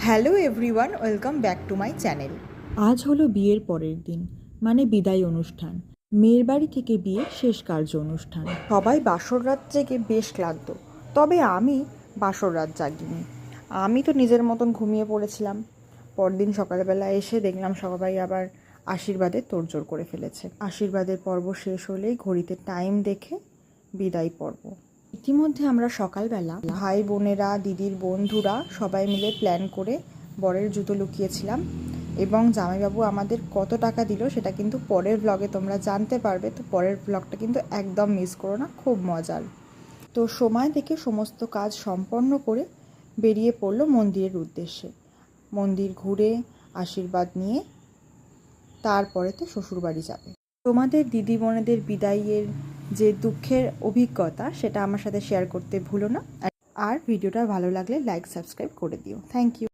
Hello everyone, welcome back to my channel. আজ হলো বিয়ের পরের দিন, মানে বিদায় অনুষ্ঠান। মেয়ের বাড়ি থেকে বিয়ে শেষ কার্য অনুষ্ঠান। সবাই বাসর রাত জেগে বেশ ক্লান্ত, তবে আমি বাসর রাত জাগিনি। আমি তো নিজের মতন ঘুমিয়ে পড়েছিলাম। পরদিন সকালবেলা এসে দেখলাম সবাই আবার আশীর্বাদের তোড়জোড় করে ফেলেছে। আশীর্বাদের পর্ব শেষ হলেই ঘড়িতে টাইম দেখে বিদায় পর্ব। ইতিমধ্যে আমরা সকালবেলা ভাই বোনেরা, দিদির বন্ধুরা সবাই মিলে প্ল্যান করে বরের জুতো লুকিয়েছিলাম, এবং জামাইবাবু আমাদের কত টাকা দিল সেটা কিন্তু পরের ব্লগে তোমরা জানতে পারবে। তো পরের ব্লগটা কিন্তু একদম মিস করো না, খুব মজার। তো সময় দেখে সমস্ত কাজ সম্পন্ন করে বেরিয়ে পড়লো মন্দিরের উদ্দেশ্যে। মন্দির ঘুরে আশীর্বাদ নিয়ে তারপরেতে শ্বশুরবাড়ি যাবে। তোমাদের দিদি বোনেদের বিদায়ের যে দুঃখের অভিজ্ঞতা সেটা আমার সাথে শেয়ার করতে ভুলো না। আর ভিডিওটা ভালো লাগলে লাইক সাবস্ক্রাইব করে দিও। Thank you.